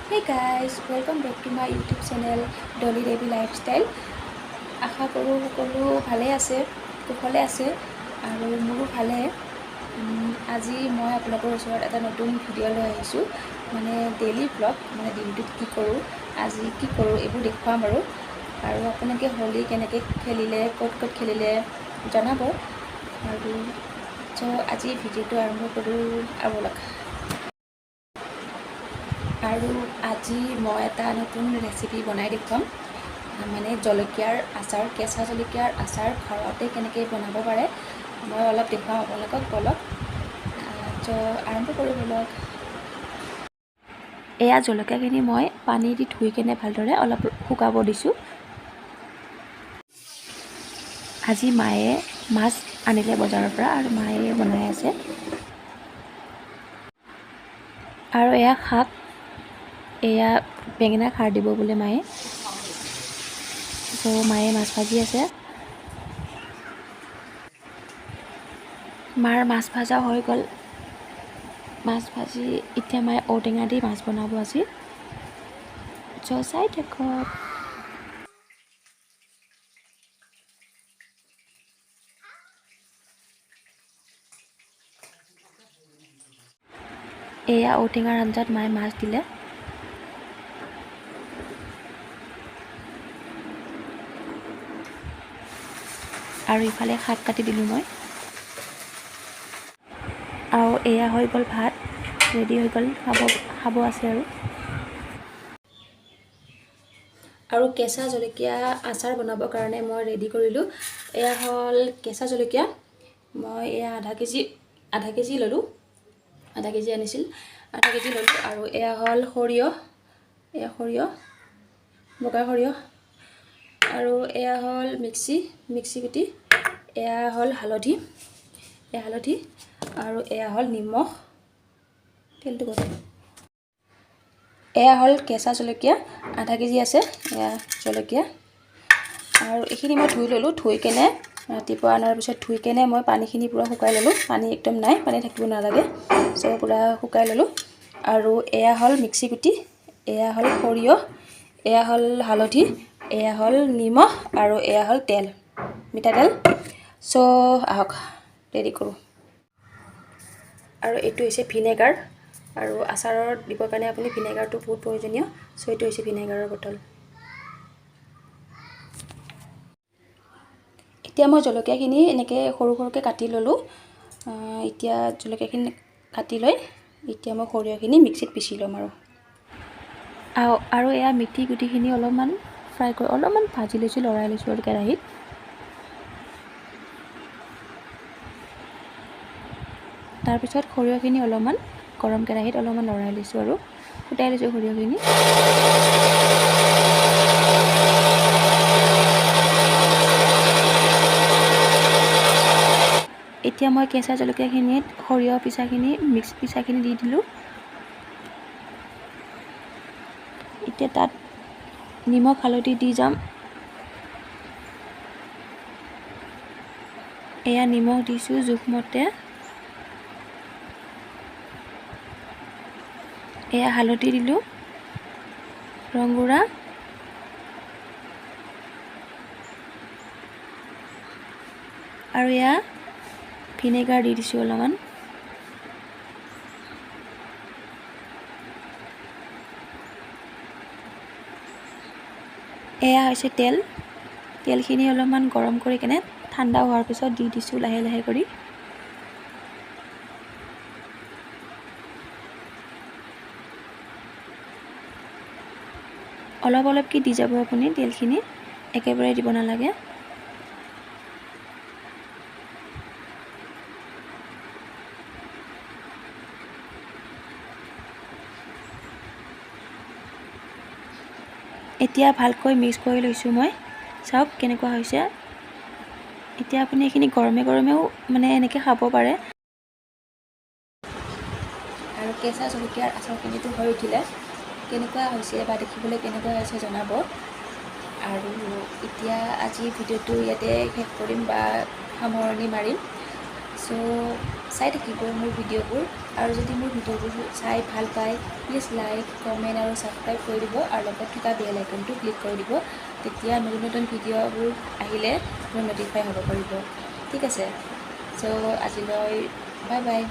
Hey guys, welcome back to my YouTube channel Dolly Devi Lifestyle. আশা কৰোঁ সকলো ভালে আছে, কুশলে আছে আৰু মোৰো ভালে। আজি মই আপোনালোকৰ ওচৰত এটা নতুন ভিডিঅ' লৈ আহিছোঁ, মানে ডেইলি ব্লগ, মানে দিনটোত কি কৰোঁ, আজি কি কৰোঁ এইবোৰ দেখুৱাম আৰু আপোনালোকে হোলী কেনেকৈ খেলিলে, ক'ত খেলিলে জনাব। আৰু আজি ভিডিঅ'টো আৰম্ভ কৰোঁ ব'লক। আৰু আজি মই এটা নতুন ৰেচিপি বনাই দেখুৱাম, মানে জলকীয়াৰ আচাৰ, কেঁচা জলকীয়াৰ আচাৰ ঘৰতে কেনেকৈ বনাব পাৰে মই অলপ দেখুৱাম আপোনালোকক। ব'লক আৰম্ভ কৰোঁ ব'লক। এয়া জলকীয়াখিনি মই পানী দি ধুই কেনে ভালদৰে অলপ শুকাব দিছোঁ। আজি মায়ে মাছ আনিলে বজাৰৰ পৰা আৰু মায়ে বনাই আছে। আৰু এয়া শাক, এয়া বেঙেনা খাৰ দিব বোলে মায়ে, মায়ে মাছ ভাজি আছে। মাৰ মাছ ভাজা হৈ গ'ল। মাছ ভাজি এতিয়া মায়ে ঔটেঙা দি মাছ বনাব আজি। চাই থাকক। এয়া ঔটেঙাৰ আঞ্জাত মায়ে মাছ দিলে। আৰু ইফালে শাক কাটি দিলোঁ মই। আৰু এয়া হৈ গ'ল ভাত, ৰেডি হৈ গ'ল, খাব আছে আৰু কেঁচা জলকীয়া আচাৰ বনাবৰ কাৰণে মই ৰেডি কৰিলোঁ। এয়া হ'ল কেঁচা জলকীয়া, মই এয়া আধা কেজি ল'লোঁ, আধা কেজি আনিছিল, আধা কেজি ল'লোঁ। আৰু এয়া হ'ল সৰিয়হ, এয়া সৰিয়হ, বগা সৰিয়হ। আৰু এয়া হ'ল মিক্সি গুটি, এয়া হ'ল হালধি, আৰু এয়া হ'ল নিমখ, তেলটো গৰম। এয়া হ'ল কেঁচা জলকীয়া, আধা কেজি আছে এয়া জলকীয়া। আৰু এইখিনি মই ধুই ল'লোঁ, ধুই কেনে ৰাতিপুৱা অনাৰ পিছত ধুই কেনে মই পানীখিনি পূৰা শুকাই ল'লোঁ, পানী একদম নাই, পানী থাকিব নালাগে, পূৰা শুকাই ল'লোঁ। আৰু এয়া হ'ল মিক্সি গুটি, এয়া হ'ল সৰিয়হ, এয়া হ'ল হালধি, এয়া হ'ল নিমখ, আৰু এয়া হ'ল তেল, মিঠাতেল। আহক ৰেডি কৰোঁ। আৰু এইটো হৈছে ভিনেগাৰ, আৰু আচাৰত দিবৰ কাৰণে আপুনি ভিনেগাৰটো বহুত প্ৰয়োজনীয়। এইটো হৈছে ভিনেগাৰৰ বটল। এতিয়া মই জলকীয়াখিনি এনেকৈ সৰু সৰুকৈ কাটি ল'লোঁ। এতিয়া জলকীয়াখিনি কাটি লৈ এতিয়া মই সৰিয়হখিনি মিক্সিত পিচি ল'ম। আৰু এয়া মিঠি গুটিখিনি অলপমান ফ্ৰাই কৰি অলপমান ভাজি লৈছোঁ, লৰাই লৈছোঁ আৰু কেৰাহীত। তাৰপিছত সৰিয়হখিনি অলপমান গৰম কেৰাহীত অলপমান লৰাই লৈছোঁ আৰু ফুটাই লৈছোঁ সৰিয়হখিনি। এতিয়া মই কেঁচা জলকীয়াখিনিত সৰিয়হ পিচাখিনি দি দিলোঁ। এতিয়া তাত নিমখ হালধি দি যাম। এয়া নিমখ দিছোঁ জোখমতে, এয়া হালধি দিলোঁ, ৰং গুড়া, আৰু এয়া ভিনেগাৰ দি দিছোঁ অলপমান। এয়া হৈছে তেলখিনি অলপমান গৰম কৰি কেনে ঠাণ্ডা হোৱাৰ পিছত দি দিছোঁ লাহে লাহে কৰি। অলপ অলপকৈ দি যাব আপুনি, তেলখিনি একেবাৰে দিব নালাগে। এতিয়া ভালকৈ মিক্স কৰি লৈছোঁ মই, চাওক কেনেকুৱা হৈছে। এতিয়া আপুনি এইখিনি গৰমেও মানে এনেকৈ খাব পাৰে। আৰু কেঁচা জলকীয়াৰ আচাৰখিনিটো হৈ উঠিলে, কেনেকুৱা হৈছে বা দেখিবলৈ কেনেকুৱা হৈছে জনাব। আৰু এতিয়া আজি ভিডিঅ'টো ইয়াতে শেষ কৰিম বা সামৰণি মাৰিম। চাই থাকিব মোৰ ভিডিঅ'বোৰ। আৰু যদি মোৰ ভিডিঅ'বোৰ চাই ভাল পায় প্লিজ লাইক কমেণ্ট আৰু ছাবস্ক্ৰাইব কৰি দিব আৰু লগত থকা বেল আইকনটো ক্লিক কৰি দিব। তেতিয়া নতুন নতুন ভিডিঅ'বোৰ আহিলে মোৰ ন'টিফাই হ'ব পাৰিব। ঠিক আছে, চ' আজিলৈ বাই বাই।